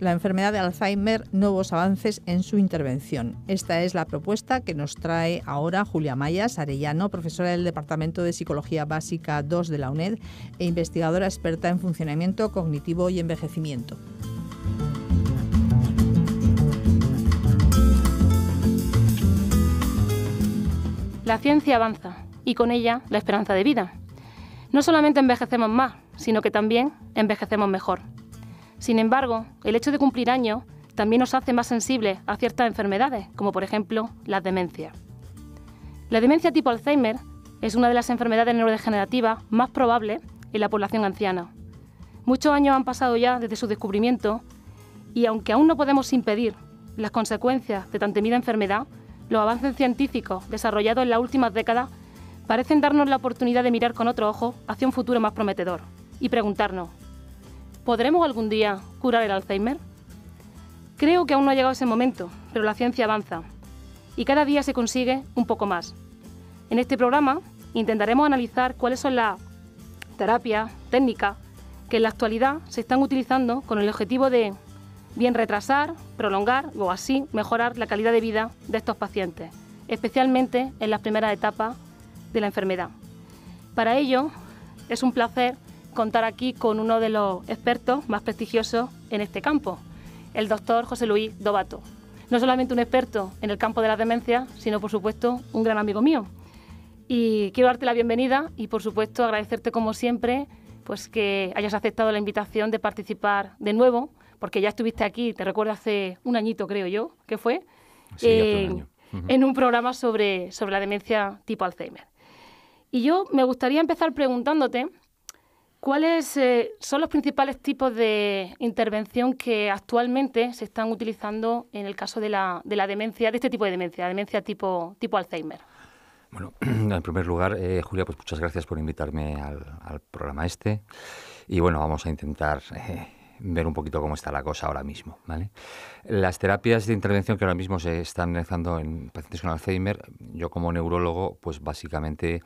la enfermedad de Alzheimer, nuevos avances en su intervención. Esta es la propuesta que nos trae ahora Julia Mayas Arellano, profesora del Departamento de Psicología Básica 2 de la UNED e investigadora experta en funcionamiento cognitivo y envejecimiento. La ciencia avanza y con ella la esperanza de vida. No solamente envejecemos más, sino que también envejecemos mejor. Sin embargo, el hecho de cumplir años también nos hace más sensibles a ciertas enfermedades, como por ejemplo las demencias. La demencia tipo Alzheimer es una de las enfermedades neurodegenerativas más probables en la población anciana. Muchos años han pasado ya desde su descubrimiento y aunque aún no podemos impedir las consecuencias de tan temida enfermedad, los avances científicos desarrollados en las últimas décadas parecen darnos la oportunidad de mirar con otro ojo hacia un futuro más prometedor y preguntarnos, ¿podremos algún día curar el Alzheimer? Creo que aún no ha llegado ese momento, pero la ciencia avanza y cada día se consigue un poco más. En este programa intentaremos analizar cuáles son las terapias, técnicas que en la actualidad se están utilizando con el objetivo de bien retrasar, prolongar o así mejorar la calidad de vida de estos pacientes, especialmente en las primeras etapas de la enfermedad. Para ello, es un placer contar aquí con uno de los expertos más prestigiosos en este campo, el doctor José Luis Dovato. No solamente un experto en el campo de la demencia, sino por supuesto un gran amigo mío. Y quiero darte la bienvenida y por supuesto agradecerte como siempre pues que hayas aceptado la invitación de participar de nuevo, porque ya estuviste aquí, te recuerdo hace un añito creo yo, que fue, sí, hace un año. En un programa sobre la demencia tipo Alzheimer. Y yo me gustaría empezar preguntándote cuáles son los principales tipos de intervención que actualmente se están utilizando en el caso de la demencia, de este tipo de demencia tipo Alzheimer. Bueno, en primer lugar, Julia, pues muchas gracias por invitarme al programa este. Y bueno, vamos a intentar ver un poquito cómo está la cosa ahora mismo, ¿vale? Las terapias de intervención que ahora mismo se están realizando en pacientes con Alzheimer, yo como neurólogo, pues básicamente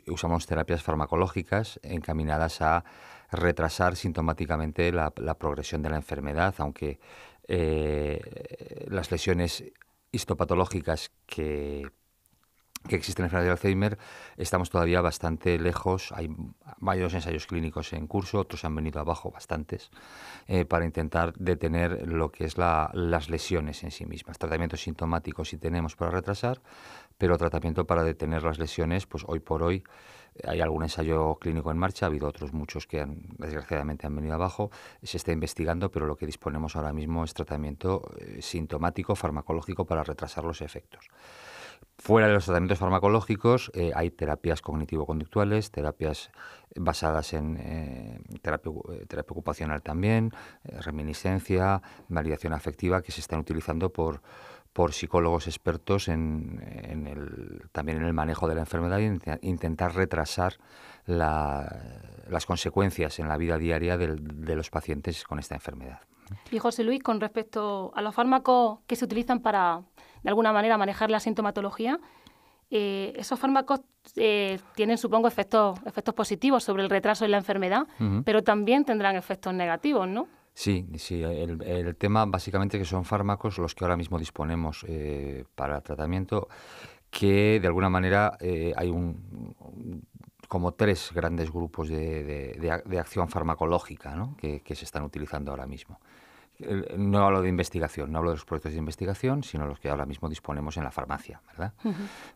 usamos terapias farmacológicas encaminadas a retrasar sintomáticamente la progresión de la enfermedad, aunque las lesiones histopatológicas que existen en la enfermedad de Alzheimer, estamos todavía bastante lejos. Hay varios ensayos clínicos en curso, otros han venido abajo, bastantes, para intentar detener lo que es las lesiones en sí mismas. Tratamientos sintomáticos sí tenemos para retrasar, pero tratamiento para detener las lesiones, pues hoy por hoy hay algún ensayo clínico en marcha, ha habido otros muchos que desgraciadamente han venido abajo, se está investigando, pero lo que disponemos ahora mismo es tratamiento sintomático, farmacológico para retrasar los efectos. Fuera de los tratamientos farmacológicos hay terapias cognitivo-conductuales, terapias basadas en terapia ocupacional también, reminiscencia, validación afectiva, que se están utilizando por psicólogos expertos también en el manejo de la enfermedad y intentar retrasar las consecuencias en la vida diaria de los pacientes con esta enfermedad. Y José Luis, con respecto a los fármacos que se utilizan para, de alguna manera, manejar la sintomatología, esos fármacos tienen, supongo, efectos positivos sobre el retraso en la enfermedad, pero también tendrán efectos negativos, ¿no? Sí. El tema básicamente es que son fármacos los que ahora mismo disponemos para tratamiento, que de alguna manera hay como tres grandes grupos de acción farmacológica, ¿no? que se están utilizando ahora mismo. No hablo de investigación, no hablo de los proyectos de investigación, sino los que ahora mismo disponemos en la farmacia, ¿verdad?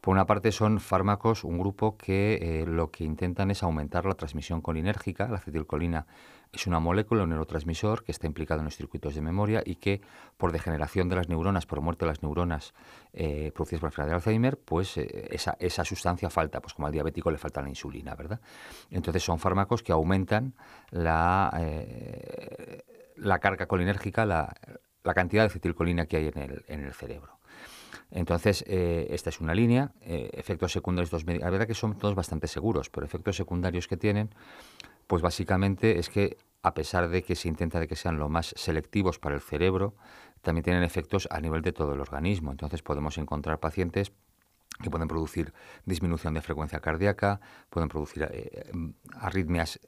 Por una parte son fármacos, un grupo que lo que intentan es aumentar la transmisión colinérgica. La acetilcolina es una molécula, un neurotransmisor que está implicado en los circuitos de memoria y que por degeneración de las neuronas, por muerte de las neuronas producidas por la enfermedad de Alzheimer, pues esa sustancia falta, pues como al diabético le falta la insulina, ¿verdad? Entonces son fármacos que aumentan la carga colinérgica, la cantidad de acetilcolina que hay en el cerebro. Entonces, esta es una línea. Efectos secundarios, la verdad que son todos bastante seguros, pero efectos secundarios que tienen, pues básicamente es que a pesar de que se intenta de que sean lo más selectivos para el cerebro, también tienen efectos a nivel de todo el organismo. Entonces podemos encontrar pacientes que pueden producir disminución de frecuencia cardíaca, pueden producir arritmias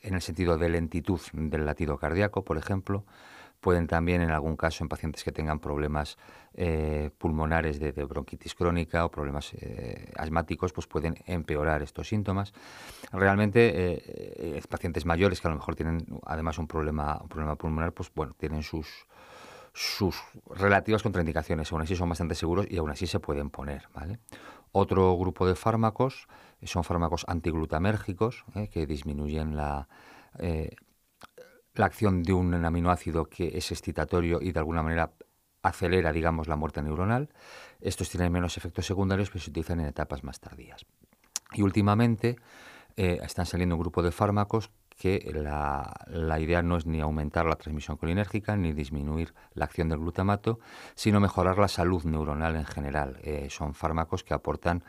en el sentido de lentitud del latido cardíaco, por ejemplo, Pueden también, en algún caso, en pacientes que tengan problemas pulmonares de bronquitis crónica o problemas asmáticos, pues pueden empeorar estos síntomas. Realmente, pacientes mayores que a lo mejor tienen además un problema pulmonar, pues bueno, tienen sus relativas contraindicaciones, aún así son bastante seguros y aún así se pueden poner, ¿vale? Otro grupo de fármacos son fármacos antiglutamérgicos, que disminuyen la acción de un aminoácido que es excitatorio y de alguna manera acelera, digamos, la muerte neuronal. Estos tienen menos efectos secundarios, pero se utilizan en etapas más tardías. Y últimamente están saliendo un grupo de fármacos que la idea no es ni aumentar la transmisión colinérgica ni disminuir la acción del glutamato, sino mejorar la salud neuronal en general. Son fármacos que aportan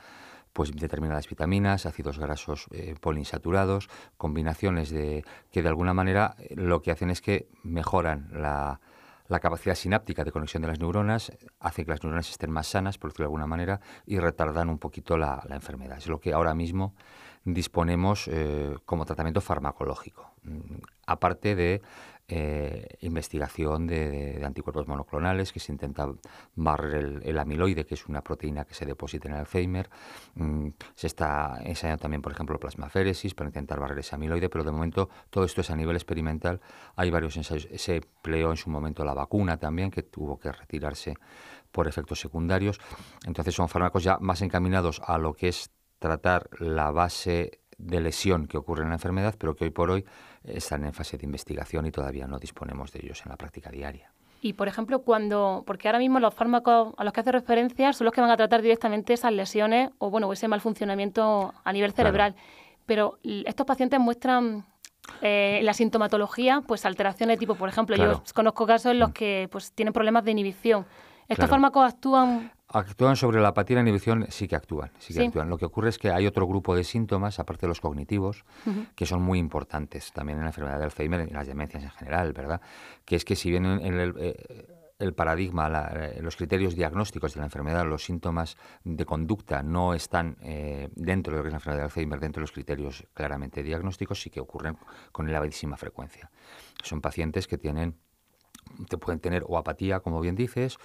pues determinadas vitaminas, ácidos grasos poliinsaturados, combinaciones que de alguna manera lo que hacen es que mejoran la capacidad sináptica de conexión de las neuronas, hace que las neuronas estén más sanas, por decirlo de alguna manera, y retardan un poquito la enfermedad. Es lo que ahora mismo disponemos como tratamiento farmacológico, aparte de investigación de anticuerpos monoclonales, que se intenta barrer el amiloide, que es una proteína que se deposita en el Alzheimer. Se está ensayando también, por ejemplo, plasmaféresis para intentar barrer ese amiloide, pero de momento todo esto es a nivel experimental. Hay varios ensayos. Se empleó en su momento la vacuna también, que tuvo que retirarse por efectos secundarios. Entonces son fármacos ya más encaminados a lo que es tratar la base de lesión que ocurre en la enfermedad, pero que hoy por hoy están en fase de investigación y todavía no disponemos de ellos en la práctica diaria. Y, por ejemplo, porque ahora mismo los fármacos a los que hace referencia son los que van a tratar directamente esas lesiones o ese mal funcionamiento a nivel cerebral. Claro. Pero estos pacientes muestran la sintomatología, pues alteraciones tipo, por ejemplo, claro, yo conozco casos en los que pues tienen problemas de inhibición. ¿Estos fármacos actúan? Actúan sobre la apatía y la inhibición, sí que actúan. Lo que ocurre es que hay otro grupo de síntomas, aparte de los cognitivos, que son muy importantes también en la enfermedad de Alzheimer y en las demencias en general, ¿verdad? Que es que si bien en el paradigma, los criterios diagnósticos de la enfermedad, los síntomas de conducta no están dentro de lo que es la enfermedad de Alzheimer, dentro de los criterios claramente diagnósticos, sí que ocurren con elevadísima frecuencia. Son pacientes que pueden tener o apatía, como bien dices,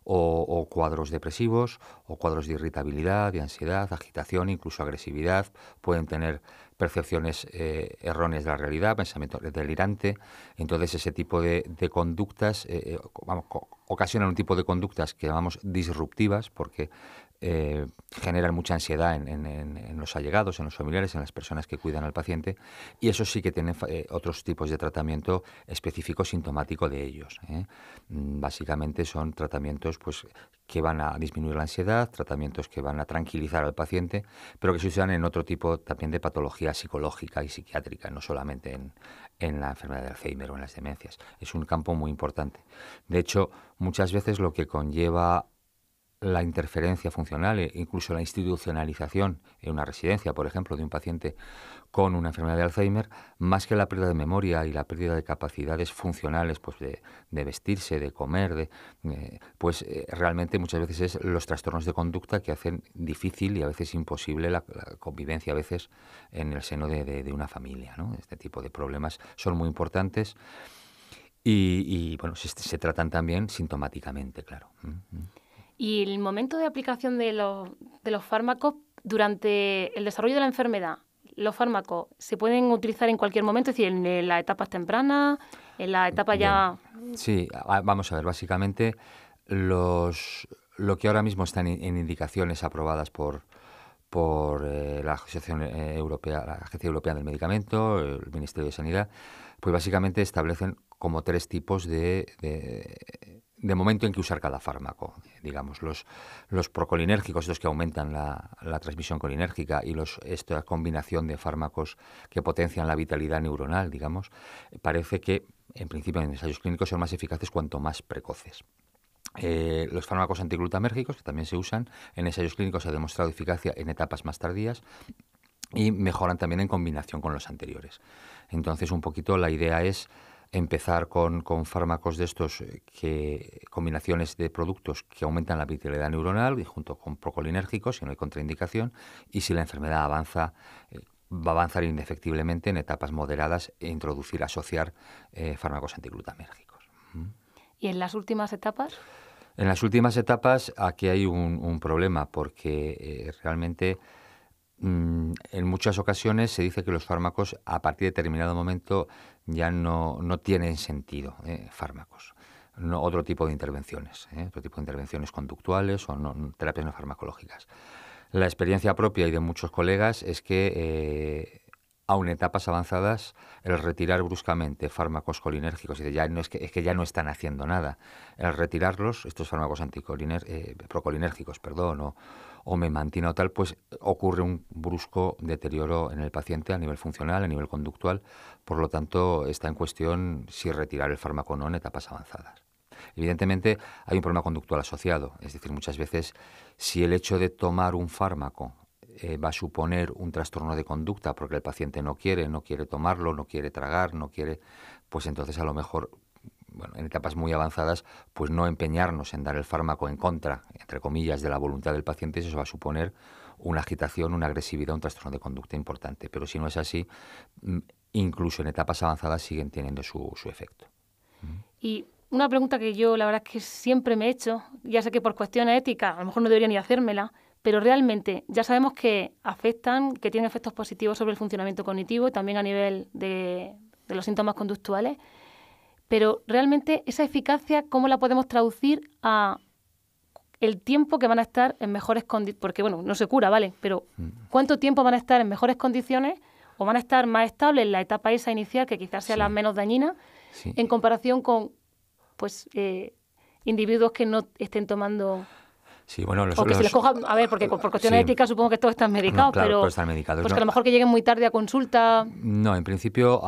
o cuadros depresivos, o cuadros de irritabilidad, de ansiedad, agitación, incluso agresividad. Pueden tener percepciones erróneas de la realidad, pensamiento delirante. Entonces ese tipo de conductas ocasionan un tipo de conductas que llamamos disruptivas, porque generan mucha ansiedad en los allegados, en los familiares, en las personas que cuidan al paciente, y eso sí que tienen otros tipos de tratamiento específico sintomático de ellos. Básicamente son tratamientos pues que van a disminuir la ansiedad, tratamientos que van a tranquilizar al paciente, pero que se usan en otro tipo también de patología psicológica y psiquiátrica, no solamente en la enfermedad de Alzheimer o en las demencias. Es un campo muy importante. De hecho, muchas veces lo que conlleva la interferencia funcional e incluso la institucionalización en una residencia, por ejemplo, de un paciente con una enfermedad de Alzheimer, más que la pérdida de memoria y la pérdida de capacidades funcionales, pues de vestirse, de comer, realmente muchas veces es los trastornos de conducta que hacen difícil y a veces imposible la convivencia a veces en el seno de una familia, ¿no? Este tipo de problemas son muy importantes y bueno, se tratan también sintomáticamente, claro. Y el momento de aplicación de los fármacos durante el desarrollo de la enfermedad, ¿los fármacos se pueden utilizar en cualquier momento? Es decir, en las etapas tempranas, en la etapa ya... Sí, vamos a ver, básicamente lo que ahora mismo están en indicaciones aprobadas por la Asociación Europea, la Agencia Europea del Medicamento, el Ministerio de Sanidad, pues básicamente establecen como 3 tipos de momento en que usar cada fármaco. Digamos, los procolinérgicos, estos que aumentan la transmisión colinérgica, y esta combinación de fármacos que potencian la vitalidad neuronal, digamos, parece que, en principio, en ensayos clínicos son más eficaces cuanto más precoces. Los fármacos antiglutamérgicos, que también se usan en ensayos clínicos, se ha demostrado eficacia en etapas más tardías y mejoran también en combinación con los anteriores. Entonces, un poquito la idea es empezar con fármacos de estos, combinaciones de productos que aumentan la vitalidad neuronal y junto con procolinérgicos, si no hay contraindicación, y si la enfermedad avanza, va a avanzar indefectiblemente en etapas moderadas e asociar fármacos antiglutamérgicos. ¿Y en las últimas etapas? En las últimas etapas aquí hay un problema, porque realmente en muchas ocasiones se dice que los fármacos a partir de determinado momento ya no tienen sentido, fármacos. No, otro tipo de intervenciones, otro tipo de intervenciones conductuales o terapias no farmacológicas. La experiencia propia y de muchos colegas es que aun en etapas avanzadas, el retirar bruscamente fármacos colinérgicos, es que ya no están haciendo nada, el retirarlos, estos fármacos procolinérgicos, o memantina o tal, pues ocurre un brusco deterioro en el paciente a nivel funcional, a nivel conductual. Por lo tanto, está en cuestión si retirar el fármaco o no en etapas avanzadas. Evidentemente, hay un problema conductual asociado. Es decir, muchas veces, si el hecho de tomar un fármaco va a suponer un trastorno de conducta porque el paciente no quiere tomarlo, no quiere tragar, pues entonces a lo mejor, en etapas muy avanzadas, pues no empeñarnos en dar el fármaco en contra, entre comillas, de la voluntad del paciente, eso va a suponer una agitación, una agresividad, un trastorno de conducta importante. Pero si no es así, incluso en etapas avanzadas siguen teniendo su efecto. Y una pregunta que yo la verdad es que siempre me he hecho, ya sé que por cuestiones éticas, a lo mejor no debería ni hacérmela, pero realmente ya sabemos que afectan, que tienen efectos positivos sobre el funcionamiento cognitivo y también a nivel de los síntomas conductuales. Pero realmente esa eficacia, ¿cómo la podemos traducir a el tiempo que van a estar en mejores condiciones? Porque, no se cura, ¿vale? Pero ¿cuánto tiempo van a estar en mejores condiciones o van a estar más estables en la etapa esa inicial, que quizás sea la menos dañina, en comparación con individuos que no estén tomando... Sí, bueno, o que se les coja, a ver, porque por cuestiones éticas supongo que todos están medicados, claro, pero todos están medicados. Pues que a lo mejor que lleguen muy tarde a consulta. No, en principio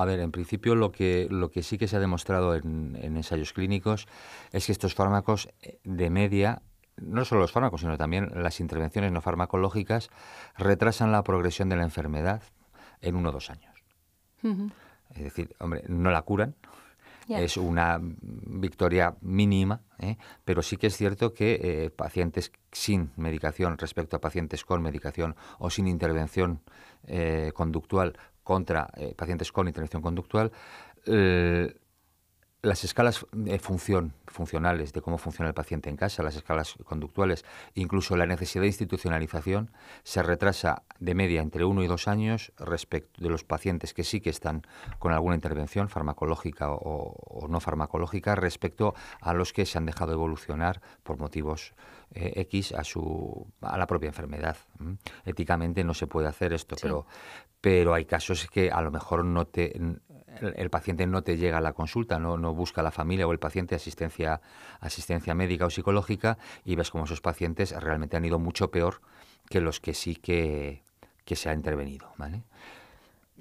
lo que sí que se ha demostrado en ensayos clínicos es que estos fármacos de media, no solo los fármacos, sino también las intervenciones no farmacológicas, retrasan la progresión de la enfermedad en 1 o 2 años. Uh-huh. Es decir, hombre, no la curan. Yeah. Es una victoria mínima, pero sí que es cierto que pacientes sin medicación respecto a pacientes con medicación o sin intervención conductual contra pacientes con intervención conductual, las escalas funcionales de cómo funciona el paciente en casa, las escalas conductuales, incluso la necesidad de institucionalización, se retrasa de media entre 1 y 2 años respecto de los pacientes que sí que están con alguna intervención farmacológica o no farmacológica respecto a los que se han dejado evolucionar por motivos X a la propia enfermedad. Éticamente no se puede hacer esto, sí. pero hay casos que a lo mejor el paciente no te llega a la consulta, no busca a la familia o el paciente asistencia médica o psicológica, y ves como esos pacientes realmente han ido mucho peor que los que sí que se ha intervenido, ¿vale?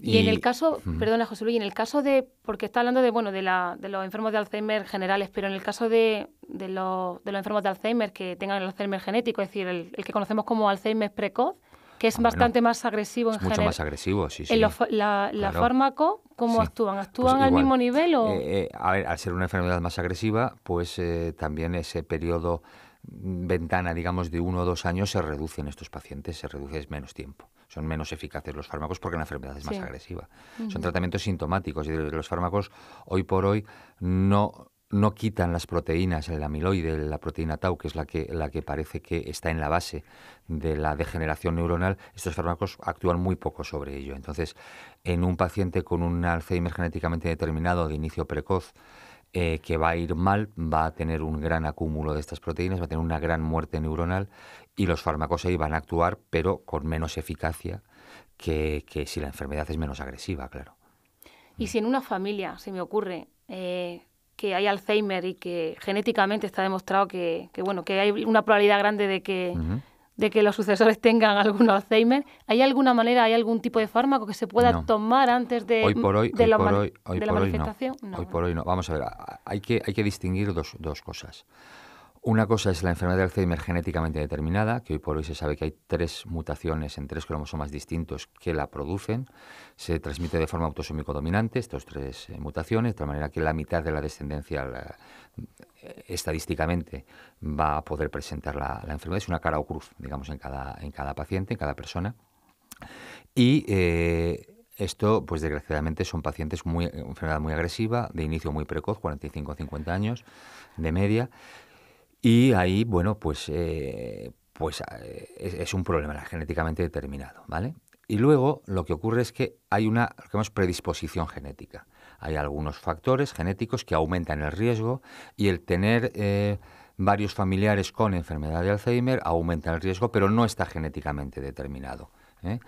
Y en el caso, perdona José Luis, en el caso porque está hablando de los enfermos de Alzheimer generales, pero en el caso de los enfermos de Alzheimer que tengan el Alzheimer genético, es decir, el que conocemos como Alzheimer precoz, que es bastante más agresivo en general. Mucho más agresivo, sí. En los fármacos, ¿cómo actúan? ¿Actúan pues al mismo nivel o...? A ver, al ser una enfermedad más agresiva, pues también ese periodo, ventana, digamos, de 1 o 2 años se reduce en estos pacientes, es menos tiempo. Son menos eficaces los fármacos porque la enfermedad es más agresiva. Uh-huh. Son tratamientos sintomáticos y los fármacos hoy por hoy no quitan las proteínas, el amiloide, la proteína tau, que es la que parece que está en la base de la degeneración neuronal. Estos fármacos actúan muy poco sobre ello. Entonces, en un paciente con un Alzheimer genéticamente determinado de inicio precoz, que va a ir mal, va a tener un gran acúmulo de estas proteínas, va a tener una gran muerte neuronal, y los fármacos ahí van a actuar, pero con menos eficacia que si la enfermedad es menos agresiva, claro. Y si en una familia, se me ocurre... que hay Alzheimer y que genéticamente está demostrado que hay una probabilidad grande de que los sucesores tengan algún Alzheimer, ¿hay alguna manera, hay algún tipo de fármaco que se pueda tomar antes de la manifestación? Hoy por hoy no. Vamos a ver, hay que distinguir dos cosas. Una cosa es la enfermedad de Alzheimer genéticamente determinada, que hoy por hoy se sabe que hay 3 mutaciones en 3 cromosomas distintos que la producen. Se transmite de forma autosómico dominante, estas 3 mutaciones, de tal manera que la mitad de la descendencia estadísticamente va a poder presentar la enfermedad. Es una cara o cruz, digamos, en cada paciente, en cada persona. Y Esto, pues desgraciadamente, son pacientes enfermedad muy agresiva, de inicio muy precoz, 45 o 50 años de media, y ahí, bueno, pues es un problema genéticamente determinado, ¿vale? Y luego lo que ocurre es que hay lo que llamamos predisposición genética. Hay algunos factores genéticos que aumentan el riesgo, y el tener varios familiares con enfermedad de Alzheimer aumenta el riesgo, pero no está genéticamente determinado, ¿eh?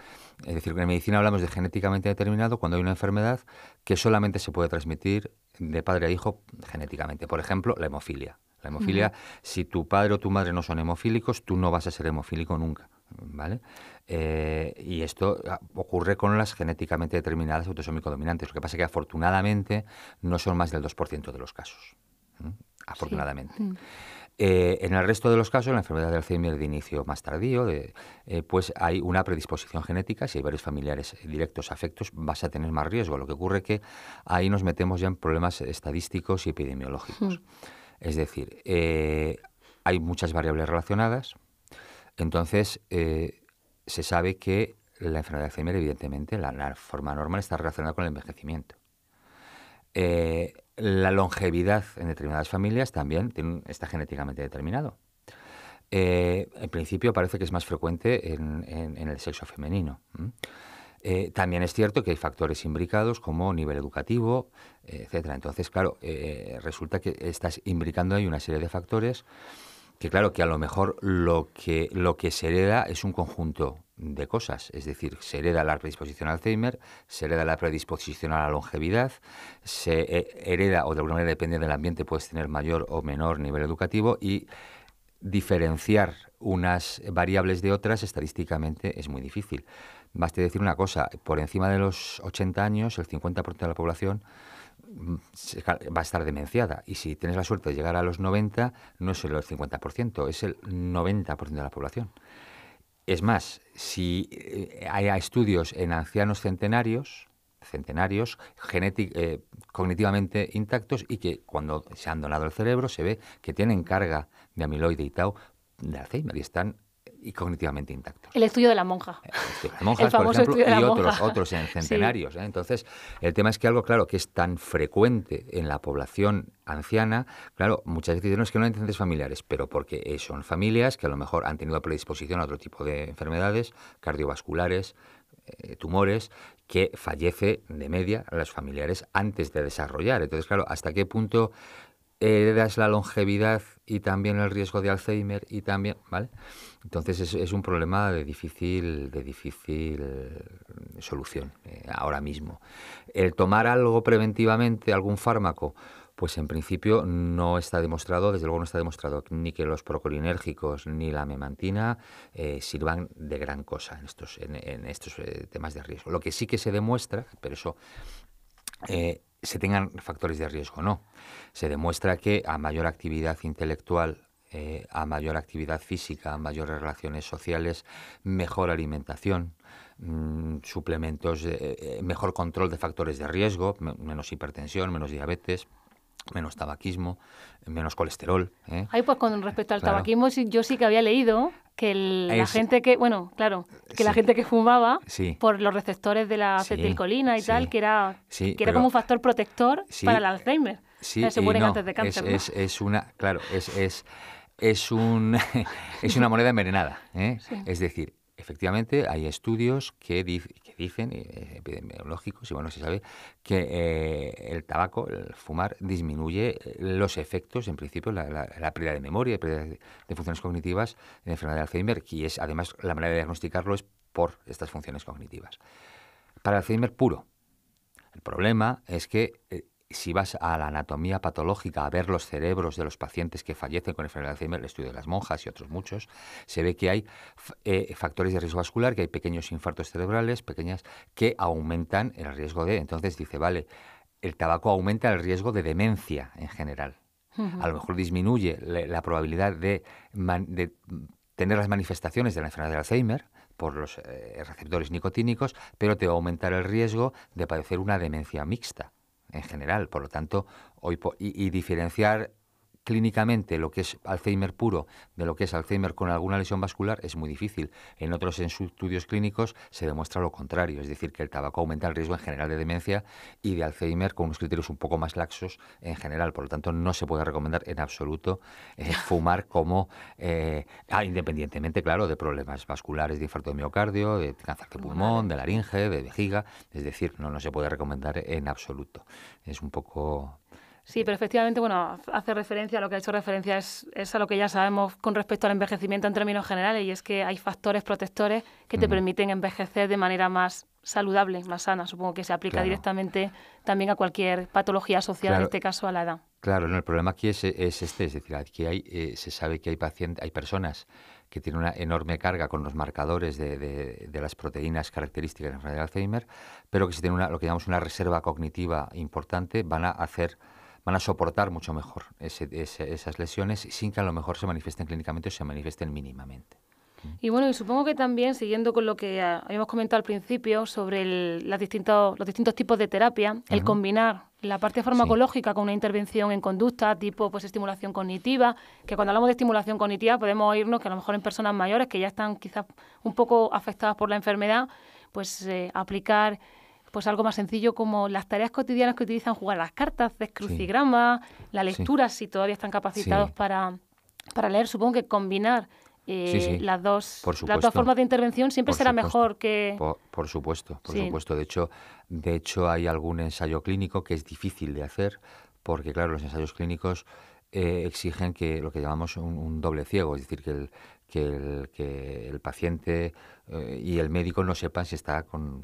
Es decir, que en medicina hablamos de genéticamente determinado cuando hay una enfermedad que solamente se puede transmitir de padre a hijo genéticamente. Por ejemplo, la hemofilia. La hemofilia, si tu padre o tu madre no son hemofílicos, tú no vas a ser hemofílico nunca, ¿vale? Y esto ocurre con las genéticamente determinadas autosómico dominantes. Lo que pasa es que afortunadamente no son más del 2% de los casos. Afortunadamente. Sí. En el resto de los casos, en la enfermedad de Alzheimer de inicio más tardío, pues hay una predisposición genética. Si hay varios familiares directos afectos, vas a tener más riesgo. Lo que ocurre es que ahí nos metemos ya en problemas estadísticos y epidemiológicos. Es decir, hay muchas variables relacionadas. Entonces, se sabe que la enfermedad de Alzheimer, evidentemente, la forma normal está relacionada con el envejecimiento. La longevidad en determinadas familias también está genéticamente determinado. En principio parece que es más frecuente en el sexo femenino. También es cierto que hay factores imbricados como nivel educativo, etcétera. Entonces, claro, resulta que estás imbricando ahí una serie de factores que, claro, que a lo mejor lo que se hereda es un conjunto de cosas. Es decir, se hereda la predisposición a Alzheimer, se hereda la predisposición a la longevidad, se hereda, o de alguna manera depende del ambiente, puedes tener mayor o menor nivel educativo, y diferenciar unas variables de otras estadísticamente es muy difícil. Baste decir una cosa, por encima de los 80 años, el 50% de la población va a estar demenciada, y si tienes la suerte de llegar a los 90, no es solo el 50%, es el 90% de la población. Es más, si hay estudios en ancianos centenarios cognitivamente intactos, y que cuando se han donado el cerebro se ve que tienen carga de amiloide y tau de Alzheimer y están cognitivamente intactos. El estudio de la monja. Las monjas, por ejemplo, y otros en centenarios. Sí. Entonces, el tema es que algo, claro, que es tan frecuente en la población anciana, claro, muchas veces dicen, no, es que no hay antecedentes familiares, pero porque son familias que a lo mejor han tenido predisposición a otro tipo de enfermedades cardiovasculares, tumores, que fallece de media a los familiares antes de desarrollar. Entonces, claro, ¿hasta qué punto heredas la longevidad y también el riesgo de Alzheimer y también, ¿vale? Entonces es un problema de difícil solución ahora mismo. El tomar algo preventivamente, algún fármaco, pues en principio no está demostrado, desde luego no está demostrado ni que los procolinérgicos ni la memantina sirvan de gran cosa en estos temas de riesgo. Lo que sí que se demuestra, pero eso se tengan factores de riesgo, no. Se demuestra que a mayor actividad intelectual, a mayor actividad física, a mayores relaciones sociales, mejor alimentación, suplementos, mejor control de factores de riesgo, menos hipertensión, menos diabetes, menos tabaquismo, menos colesterol. Ay, pues con respecto al tabaquismo, yo sí que había leído que la gente que, bueno, claro, que la gente que fumaba, por los receptores de la acetilcolina y tal, que era como un factor protector para el Alzheimer. Sí, se mueren antes de cáncer, ¿no? Es una moneda envenenada, Sí. Es decir, efectivamente hay estudios que dicen, epidemiológicos, y bueno, se sabe que el tabaco, el fumar, disminuye los efectos, en principio, la pérdida de memoria, la pérdida de funciones cognitivas en la enfermedad de Alzheimer, y es además la manera de diagnosticarlo es por estas funciones cognitivas. Para Alzheimer puro, el problema es que si vas a la anatomía patológica a ver los cerebros de los pacientes que fallecen con enfermedad de Alzheimer, el estudio de las monjas y otros muchos, se ve que hay factores de riesgo vascular, que hay pequeños infartos cerebrales, pequeñas, que aumentan el riesgo de... Entonces dice, vale, el tabaco aumenta el riesgo de demencia en general. Uh-huh. A lo mejor disminuye la probabilidad de tener las manifestaciones de la enfermedad de Alzheimer por los receptores nicotínicos, pero te va a aumentar el riesgo de padecer una demencia mixta en general. Por lo tanto, y diferenciar clínicamente lo que es Alzheimer puro de lo que es Alzheimer con alguna lesión vascular es muy difícil. En otros estudios clínicos se demuestra lo contrario, es decir, que el tabaco aumenta el riesgo en general de demencia y de Alzheimer con unos criterios un poco más laxos en general. Por lo tanto, no se puede recomendar en absoluto fumar como, independientemente, claro, de problemas vasculares, de infarto de miocardio, de cáncer de pulmón, de laringe, de vejiga. Es decir, no se puede recomendar en absoluto. Es un poco... Sí, pero efectivamente, bueno, hace referencia, a lo que ha hecho referencia es a lo que ya sabemos con respecto al envejecimiento en términos generales, y es que hay factores protectores que te permiten envejecer de manera más saludable, más sana. Supongo que se aplica directamente también a cualquier patología asociada, en este caso a la edad. Claro, no, el problema aquí es decir, aquí se sabe que hay personas que tienen una enorme carga con los marcadores de las proteínas características de la enfermedad de Alzheimer, pero que si tienen lo que llamamos una reserva cognitiva importante, van a soportar mucho mejor esas lesiones sin que a lo mejor se manifiesten clínicamente o se manifiesten mínimamente. Y bueno, y supongo que también, siguiendo con lo que habíamos comentado al principio sobre los distintos tipos de terapia, el combinar la parte farmacológica con una intervención en conducta, tipo pues estimulación cognitiva, que cuando hablamos de estimulación cognitiva podemos oírnos que a lo mejor en personas mayores que ya están quizás un poco afectadas por la enfermedad, pues aplicar pues algo más sencillo como las tareas cotidianas que utilizan, jugar las cartas, de crucigrama, la lectura, si todavía están capacitados para leer. Supongo que combinar las dos formas de intervención siempre será mejor que... Por supuesto. De hecho, hay algún ensayo clínico que es difícil de hacer porque, claro, los ensayos clínicos exigen que lo que llamamos un doble ciego, es decir, que el paciente y el médico no sepan si está con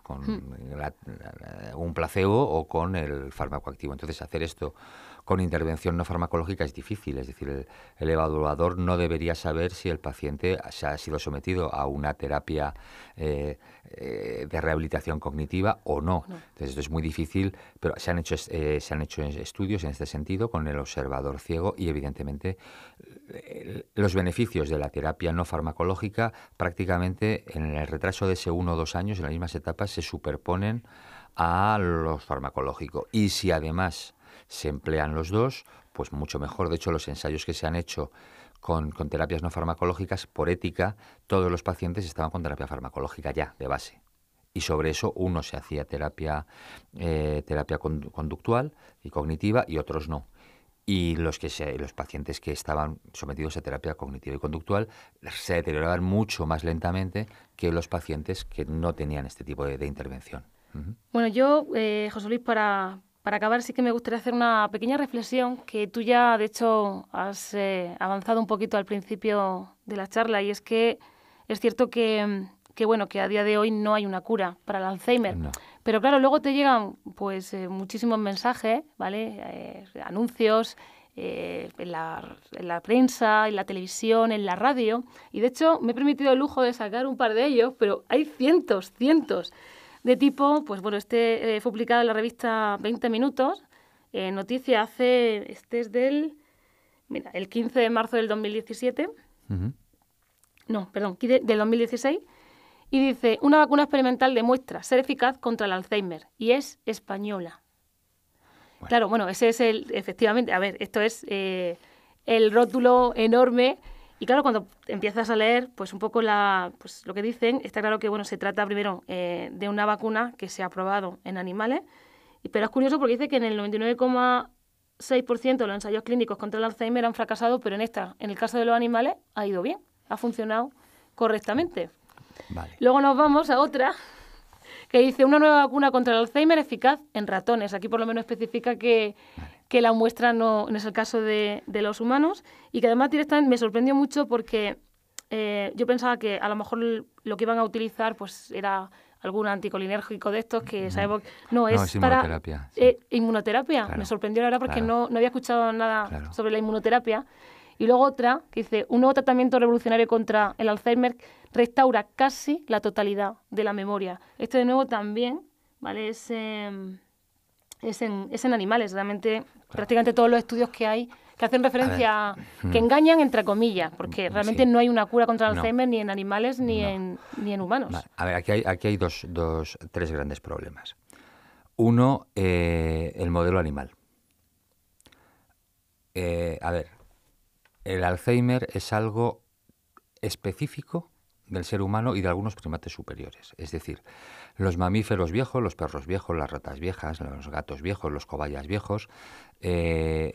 un placebo o con el fármaco activo. Entonces, hacer esto con intervención no farmacológica es difícil, es decir, el evaluador no debería saber si el paciente se ha sido sometido a una terapia de rehabilitación cognitiva o no. Entonces, esto es muy difícil, pero se han hecho estudios en este sentido con el observador ciego y, evidentemente, los beneficios de la terapia no farmacológica prácticamente en el retraso de ese 1 o 2 años, en las mismas etapas, se superponen a los farmacológicos. Y si además se emplean los dos, pues mucho mejor. De hecho, los ensayos que se han hecho con terapias no farmacológicas, por ética, todos los pacientes estaban con terapia farmacológica ya, de base. Y sobre eso uno se hacía terapia conductual y cognitiva y otros no. Y los pacientes que estaban sometidos a terapia cognitiva y conductual se deterioraban mucho más lentamente que los pacientes que no tenían este tipo de intervención. Bueno, yo, José Luis, para acabar sí que me gustaría hacer una pequeña reflexión que tú ya, de hecho, has avanzado un poquito al principio de la charla, y es que es cierto que a día de hoy no hay una cura para el Alzheimer. No. Pero claro, luego te llegan pues muchísimos mensajes, ¿vale? Anuncios en la prensa, en la televisión, en la radio. Y de hecho me he permitido el lujo de sacar un par de ellos, pero hay cientos de tipo, pues bueno, fue publicado en la revista 20 Minutos, noticia este es el 15 de marzo del 2017. No, perdón, del 2016. Y dice, una vacuna experimental demuestra ser eficaz contra el Alzheimer y es española. Bueno. Claro, bueno, ese es efectivamente, a ver, esto es el rótulo enorme. Y claro, cuando empiezas a leer pues un poco pues lo que dicen, está claro que se trata primero de una vacuna que se ha probado en animales, pero es curioso porque dice que en el 99,6% de los ensayos clínicos contra el Alzheimer han fracasado, pero en el caso de los animales ha ido bien, ha funcionado correctamente. Vale. Luego nos vamos a otra que dice una nueva vacuna contra el Alzheimer eficaz en ratones. Aquí por lo menos especifica que la muestra no es el caso de los humanos, y que además directamente me sorprendió mucho porque yo pensaba que a lo mejor lo que iban a utilizar pues era algún anticolinérgico de estos que sabemos... No, es para inmunoterapia. Sí. Inmunoterapia. Claro. Me sorprendió la verdad porque no había escuchado nada sobre la inmunoterapia. Y luego otra que dice, un nuevo tratamiento revolucionario contra el Alzheimer restaura casi la totalidad de la memoria. Esto de nuevo también, ¿vale? Es en animales. Realmente prácticamente todos los estudios que hay que hacen referencia que engañan entre comillas, porque realmente no hay una cura contra el Alzheimer ni en animales ni en humanos. Vale. A ver, aquí hay tres grandes problemas. Uno, el modelo animal. el Alzheimer es algo específico del ser humano y de algunos primates superiores. Es decir, los mamíferos viejos, los perros viejos, las ratas viejas, los gatos viejos, los cobayas viejos,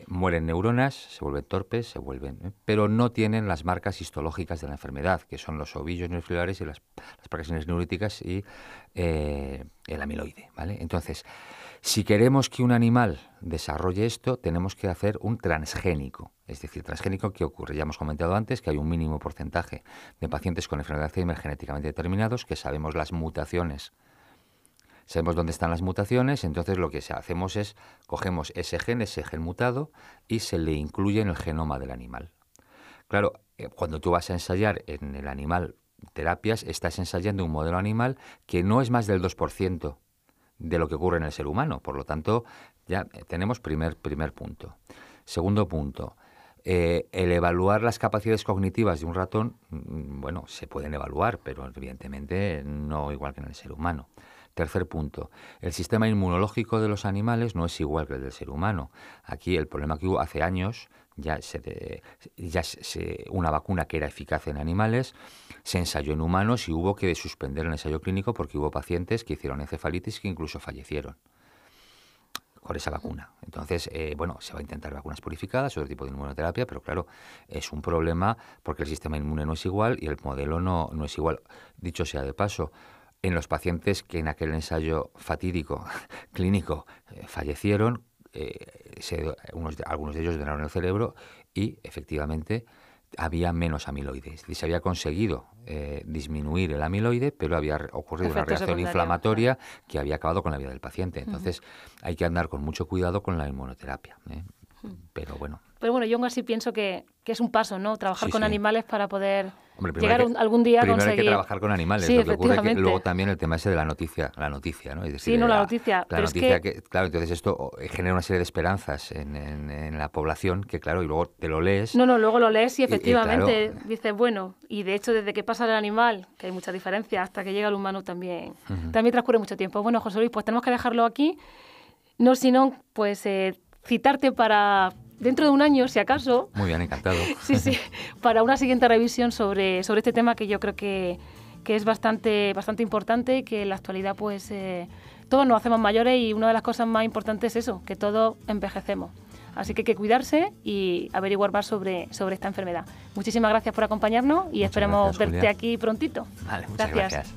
mueren neuronas, se vuelven torpes, pero no tienen las marcas histológicas de la enfermedad, que son los ovillos neurofibulares y las placas neuríticas y el amiloide, ¿vale? Entonces, si queremos que un animal desarrolle esto, tenemos que hacer un transgénico. Es decir, transgénico, ¿qué ocurre? Ya hemos comentado antes que hay un mínimo porcentaje de pacientes con enfermedad de Alzheimer genéticamente determinados, que sabemos las mutaciones, sabemos dónde están las mutaciones, entonces lo que hacemos es, cogemos ese gen mutado, y se le incluye en el genoma del animal. Claro, cuando tú vas a ensayar en el animal terapias, estás ensayando un modelo animal que no es más del 2% de lo que ocurre en el ser humano. Por lo tanto, ya tenemos primer punto. Segundo punto, el evaluar las capacidades cognitivas de un ratón, bueno, se pueden evaluar, pero evidentemente no igual que en el ser humano. Tercer punto, el sistema inmunológico de los animales no es igual que el del ser humano. Aquí el problema que hubo hace años, una vacuna que era eficaz en animales, se ensayó en humanos y hubo que suspender el ensayo clínico porque hubo pacientes que hicieron encefalitis que incluso fallecieron por esa vacuna. Entonces, bueno, se va a intentar vacunas purificadas, otro tipo de inmunoterapia, pero claro, es un problema porque el sistema inmune no es igual y el modelo no es igual. Dicho sea de paso, en los pacientes que en aquel ensayo fatídico clínico fallecieron, algunos de ellos donaron el cerebro y efectivamente había menos amiloide. Se había conseguido disminuir el amiloide, pero había ocurrido una reacción inflamatoria que había acabado con la vida del paciente. Entonces hay que andar con mucho cuidado con la inmunoterapia. Pero bueno. Pero bueno, yo aún así pienso que es un paso, ¿no? Trabajar con animales para poder llegar que, algún día a primero conseguir... hay que trabajar con animales. Sí, lo que ocurre que luego también el tema ese de la noticia, ¿no? Es decir, sí, no, la noticia. La noticia que, claro, entonces esto genera una serie de esperanzas en la población que, claro, y luego te lo lees. No, luego lo lees y efectivamente dices, bueno, y de hecho desde que pasa el animal, que hay mucha diferencia, hasta que llega el humano también transcurre mucho tiempo. Bueno, José Luis, pues tenemos que dejarlo aquí. No, sino, pues citarte para... dentro de un año, si acaso. Muy bien, encantado. Sí, para una siguiente revisión sobre este tema que yo creo que es bastante importante y que en la actualidad pues todos nos hacemos mayores y una de las cosas más importantes es eso, que todos envejecemos. Así que hay que cuidarse y averiguar más sobre esta enfermedad. Muchísimas gracias por acompañarnos y esperemos verte aquí prontito. Vale, muchas gracias.